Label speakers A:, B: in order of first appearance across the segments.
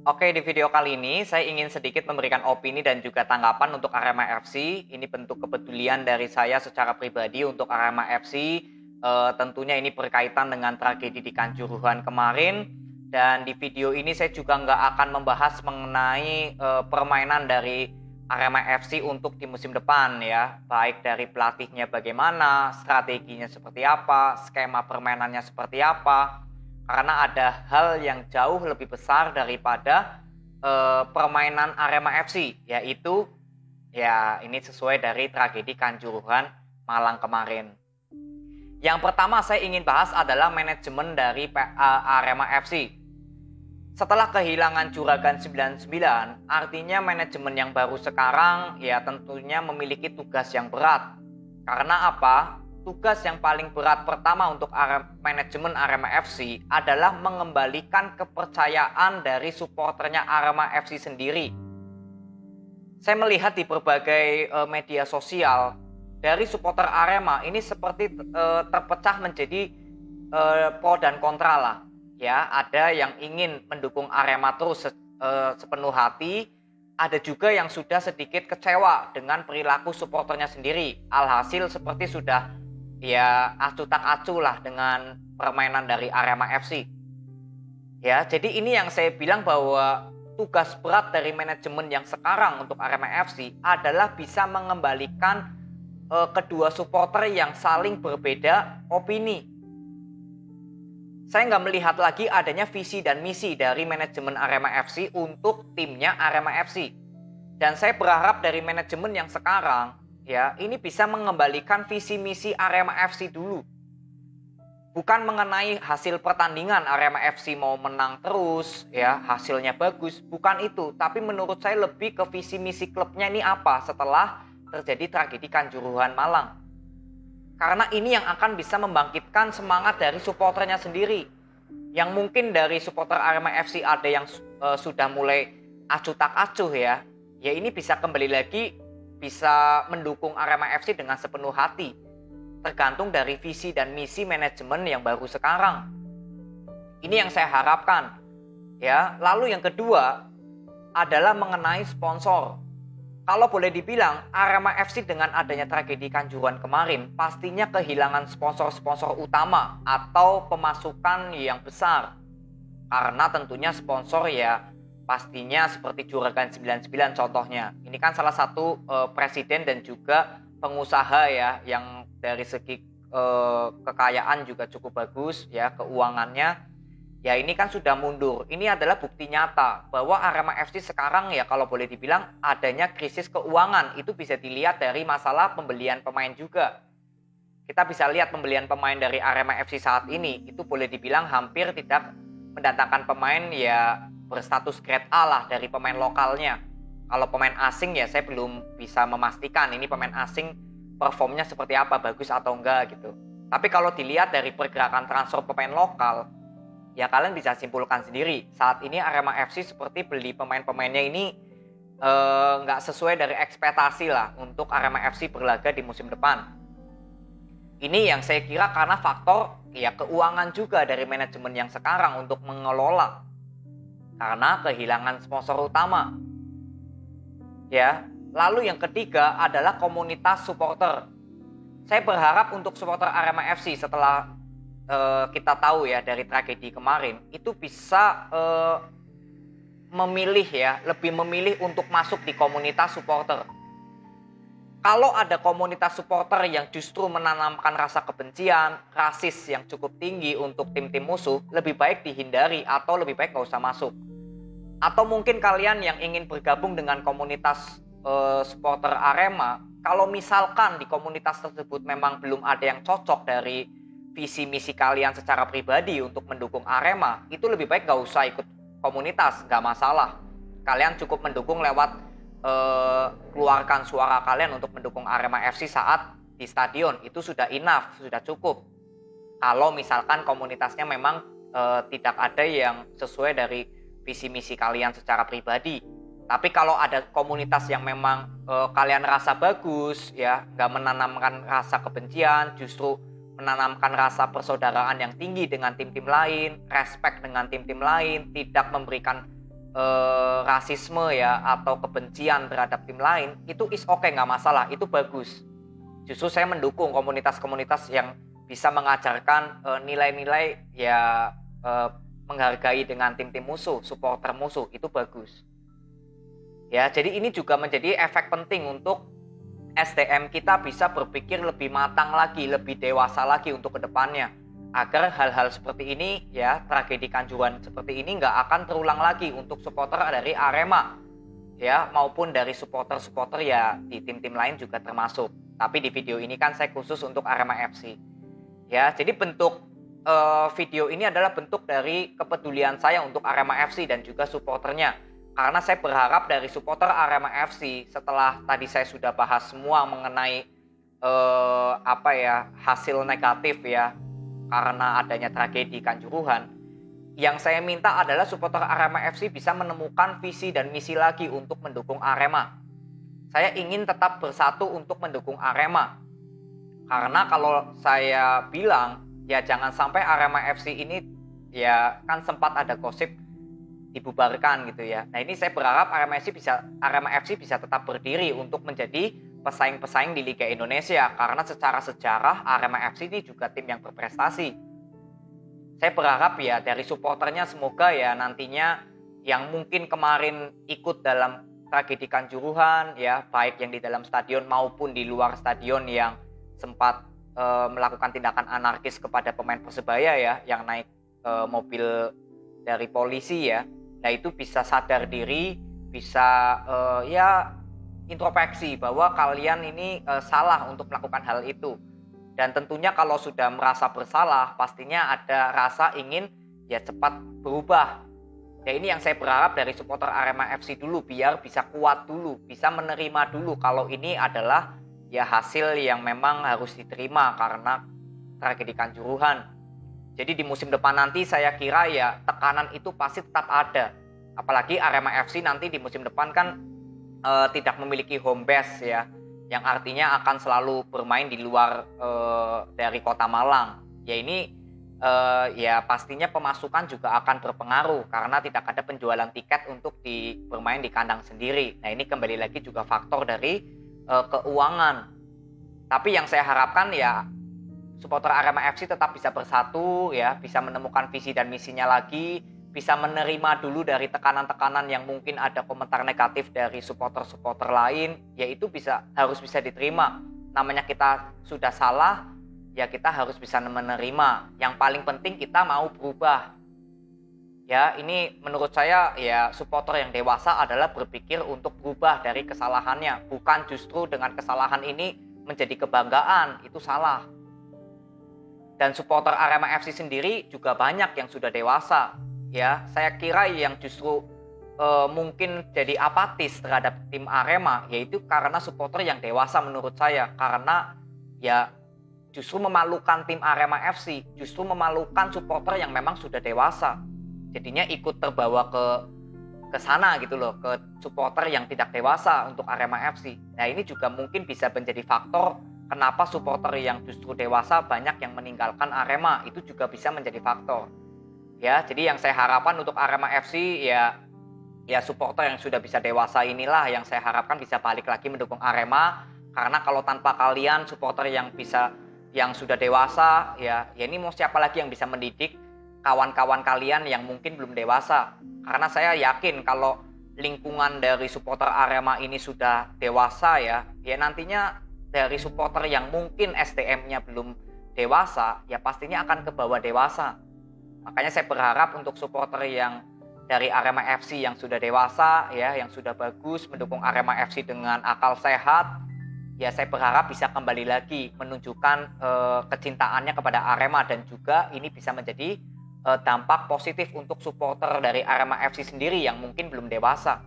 A: Oke, di video kali ini saya ingin sedikit memberikan opini dan juga tanggapan untuk Arema FC. Ini bentuk kepedulian dari saya secara pribadi untuk Arema FC. Tentunya ini berkaitan dengan tragedi di Kanjuruhan kemarin. Dan di video ini saya juga nggak akan membahas mengenai permainan dari Arema FC untuk di musim depan ya. Baik dari pelatihnya bagaimana, strateginya seperti apa, skema permainannya seperti apa, karena ada hal yang jauh lebih besar daripada permainan Arema FC, yaitu ya ini sesuai dari tragedi Kanjuruhan Malang kemarin. Yang pertama saya ingin bahas adalah manajemen dari Arema FC. Setelah kehilangan Juragan 99, artinya manajemen yang baru sekarang ya tentunya memiliki tugas yang berat. Karena apa? Tugas yang paling berat pertama untuk manajemen Arema FC adalah mengembalikan kepercayaan dari supporternya Arema FC sendiri. Saya melihat di berbagai media sosial dari supporter Arema ini seperti terpecah menjadi pro dan kontra lah. Ya, ada yang ingin mendukung Arema terus sepenuh hati, ada juga yang sudah sedikit kecewa dengan perilaku supporternya sendiri. Alhasil seperti sudah ya acuh tak acuh lah dengan permainan dari Arema FC. Ya, jadi ini yang saya bilang bahwa tugas berat dari manajemen yang sekarang untuk Arema FC adalah bisa mengembalikan kedua supporter yang saling berbeda opini. Saya nggak melihat lagi adanya visi dan misi dari manajemen Arema FC untuk timnya Arema FC. Dan saya berharap dari manajemen yang sekarang, ya ini bisa mengembalikan visi misi Arema FC dulu. Bukan mengenai hasil pertandingan Arema FC mau menang terus, ya hasilnya bagus, bukan itu. Tapi menurut saya lebih ke visi misi klubnya ini apa setelah terjadi tragedi Kanjuruhan Malang. Karena ini yang akan bisa membangkitkan semangat dari supporternya sendiri. Yang mungkin dari supporter Arema FC ada yang sudah mulai acuh tak acuh ya. Ya ini bisa kembali lagi, bisa mendukung Arema FC dengan sepenuh hati. Tergantung dari visi dan misi manajemen yang baru sekarang. Ini yang saya harapkan. Ya, lalu yang kedua adalah mengenai sponsor. Kalau boleh dibilang, Arema FC dengan adanya tragedi Kanjuruhan kemarin pastinya kehilangan sponsor-sponsor utama atau pemasukan yang besar. Karena tentunya sponsor ya pastinya seperti Juragan 99 contohnya. Ini kan salah satu presiden dan juga pengusaha ya yang dari segi kekayaan juga cukup bagus ya, keuangannya. Ya ini kan sudah mundur. Ini adalah bukti nyata bahwa Arema FC sekarang ya kalau boleh dibilang adanya krisis keuangan. Itu bisa dilihat dari masalah pembelian pemain juga. Kita bisa lihat pembelian pemain dari Arema FC saat ini. Itu boleh dibilang hampir tidak mendatangkan pemain ya berstatus grade A lah dari pemain lokalnya. Kalau pemain asing ya saya belum bisa memastikan ini pemain asing performnya seperti apa, bagus atau enggak gitu. Tapi kalau dilihat dari pergerakan transfer pemain lokal, ya kalian bisa simpulkan sendiri. Saat ini Arema FC seperti beli pemain-pemainnya ini nggak sesuai dari ekspektasi lah untuk Arema FC berlaga di musim depan. Ini yang saya kira karena faktor ya keuangan juga dari manajemen yang sekarang untuk mengelola. Karena kehilangan sponsor utama. Ya, lalu yang ketiga adalah komunitas supporter. Saya berharap untuk supporter Arema FC setelah kita tahu ya dari tragedi kemarin itu bisa memilih ya, lebih memilih untuk masuk di komunitas supporter. Kalau ada komunitas supporter yang justru menanamkan rasa kebencian, rasis yang cukup tinggi untuk tim-tim musuh, lebih baik dihindari atau lebih baik nggak usah masuk. Atau mungkin kalian yang ingin bergabung dengan komunitas supporter Arema, kalau misalkan di komunitas tersebut memang belum ada yang cocok dari visi misi kalian secara pribadi untuk mendukung Arema, itu lebih baik gak usah ikut komunitas, gak masalah. Kalian cukup mendukung lewat keluarkan suara kalian untuk mendukung Arema FC saat di stadion, itu sudah enough, sudah cukup. Kalau misalkan komunitasnya memang tidak ada yang sesuai dari visi misi kalian secara pribadi. Tapi kalau ada komunitas yang memang kalian rasa bagus ya, gak menanamkan rasa kebencian, justru menanamkan rasa persaudaraan yang tinggi dengan tim-tim lain, respect dengan tim-tim lain, tidak memberikan rasisme ya atau kebencian terhadap tim lain, itu is okay, nggak masalah, itu bagus. Justru saya mendukung komunitas-komunitas yang bisa mengajarkan nilai-nilai ya menghargai dengan tim-tim musuh, supporter musuh, itu bagus. Ya, jadi ini juga menjadi efek penting untuk SDM kita bisa berpikir lebih matang lagi, lebih dewasa lagi untuk kedepannya. Agar hal-hal seperti ini, ya tragedi Kanjuruhan seperti ini nggak akan terulang lagi untuk supporter dari Arema, ya maupun dari supporter-supporter ya di tim-tim lain juga termasuk. Tapi di video ini kan saya khusus untuk Arema FC. Ya, jadi bentuk video ini adalah bentuk dari kepedulian saya untuk Arema FC dan juga supporternya. Karena saya berharap dari supporter Arema FC setelah tadi saya sudah bahas semua mengenai hasil negatif ya karena adanya tragedi Kanjuruhan, yang saya minta adalah supporter Arema FC bisa menemukan visi dan misi lagi untuk mendukung Arema. Saya ingin tetap bersatu untuk mendukung Arema. Karena kalau saya bilang, ya jangan sampai Arema FC ini, ya kan sempat ada gosip dibubarkan gitu ya. Nah ini saya berharap Arema FC bisa tetap berdiri untuk menjadi pesaing-pesaing di Liga Indonesia, karena secara sejarah Arema FC ini juga tim yang berprestasi. Saya berharap ya dari supporternya semoga ya nantinya yang mungkin kemarin ikut dalam tragedi Kanjuruhan ya, baik yang di dalam stadion maupun di luar stadion yang sempat melakukan tindakan anarkis kepada pemain Persebaya ya, yang naik mobil dari polisi ya. Nah itu bisa sadar diri, bisa introspeksi bahwa kalian ini salah untuk melakukan hal itu. Dan tentunya kalau sudah merasa bersalah, pastinya ada rasa ingin ya cepat berubah. Ya ini yang saya berharap dari supporter Arema FC dulu, biar bisa kuat dulu, bisa menerima dulu kalau ini adalah ya hasil yang memang harus diterima karena tragedi Kanjuruhan. Jadi di musim depan nanti saya kira ya tekanan itu pasti tetap ada. Apalagi Arema FC nanti di musim depan kan tidak memiliki home base ya, yang artinya akan selalu bermain di luar dari kota Malang. Ya ini ya pastinya pemasukan juga akan berpengaruh karena tidak ada penjualan tiket untuk bermain di kandang sendiri. Nah ini kembali lagi juga faktor dari keuangan. Tapi yang saya harapkan ya supporter Arema FC tetap bisa bersatu ya, bisa menemukan visi dan misinya lagi, bisa menerima dulu dari tekanan-tekanan yang mungkin ada komentar negatif dari supporter-supporter lain, ya itu harus bisa diterima. Namanya kita sudah salah, ya kita harus bisa menerima. Yang paling penting kita mau berubah. Ya, ini menurut saya ya supporter yang dewasa adalah berpikir untuk berubah dari kesalahannya, bukan justru dengan kesalahan ini menjadi kebanggaan, itu salah. Dan supporter Arema FC sendiri juga banyak yang sudah dewasa. Ya, saya kira yang justru mungkin jadi apatis terhadap tim Arema yaitu karena supporter yang dewasa menurut saya, karena ya justru memalukan tim Arema FC, justru memalukan supporter yang memang sudah dewasa. Jadinya ikut terbawa ke sana gitu loh, ke supporter yang tidak dewasa untuk Arema FC. Nah, ini juga mungkin bisa menjadi faktor kenapa supporter yang justru dewasa banyak yang meninggalkan Arema, itu juga bisa menjadi faktor. Ya, jadi yang saya harapkan untuk Arema FC ya supporter yang sudah bisa dewasa inilah yang saya harapkan bisa balik lagi mendukung Arema, karena kalau tanpa kalian supporter yang sudah dewasa ya ini mau siapa lagi yang bisa mendidik kawan-kawan kalian yang mungkin belum dewasa. Karena saya yakin kalau lingkungan dari supporter Arema ini sudah dewasa ya nantinya dari supporter yang mungkin SDM-nya belum dewasa ya pastinya akan ke bawah dewasa. Makanya saya berharap untuk supporter yang dari Arema FC yang sudah dewasa ya, yang sudah bagus mendukung Arema FC dengan akal sehat, ya saya berharap bisa kembali lagi menunjukkan kecintaannya kepada Arema, dan juga ini bisa menjadi dampak positif untuk supporter dari Arema FC sendiri yang mungkin belum dewasa.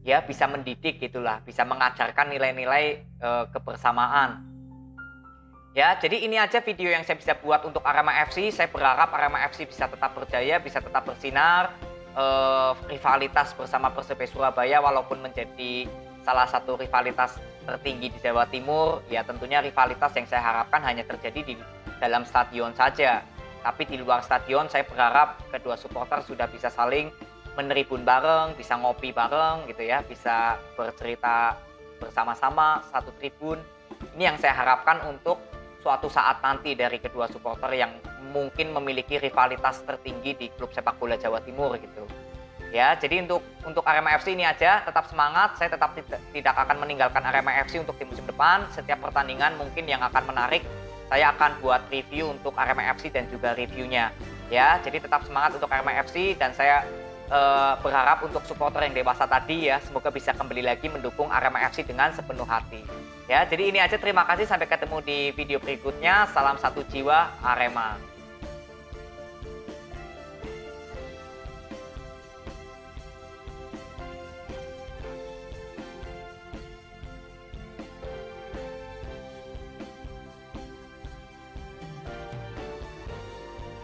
A: Ya, bisa mendidik gitulah, bisa mengajarkan nilai-nilai kebersamaan. Ya, jadi ini aja video yang saya bisa buat untuk Arema FC. Saya berharap Arema FC bisa tetap berjaya, bisa tetap bersinar. Rivalitas bersama Persebaya Surabaya walaupun menjadi salah satu rivalitas tertinggi di Jawa Timur, ya tentunya rivalitas yang saya harapkan hanya terjadi di dalam stadion saja. Tapi di luar stadion saya berharap kedua supporter sudah bisa saling meneribun bareng, bisa ngopi bareng gitu ya, bisa bercerita bersama-sama satu tribun. Ini yang saya harapkan untuk suatu saat nanti dari kedua supporter yang mungkin memiliki rivalitas tertinggi di klub sepak bola Jawa Timur gitu. Ya, jadi untuk Arema FC ini aja, tetap semangat. Saya tetap tidak akan meninggalkan Arema FC untuk di musim depan. Setiap pertandingan mungkin yang akan menarik, saya akan buat review untuk Arema FC dan juga reviewnya. Ya, jadi tetap semangat untuk Arema FC dan saya berharap untuk supporter yang dewasa tadi ya, semoga bisa kembali lagi mendukung Arema FC dengan sepenuh hati. Ya, jadi ini aja, terima kasih, sampai ketemu di video berikutnya. Salam satu jiwa Arema.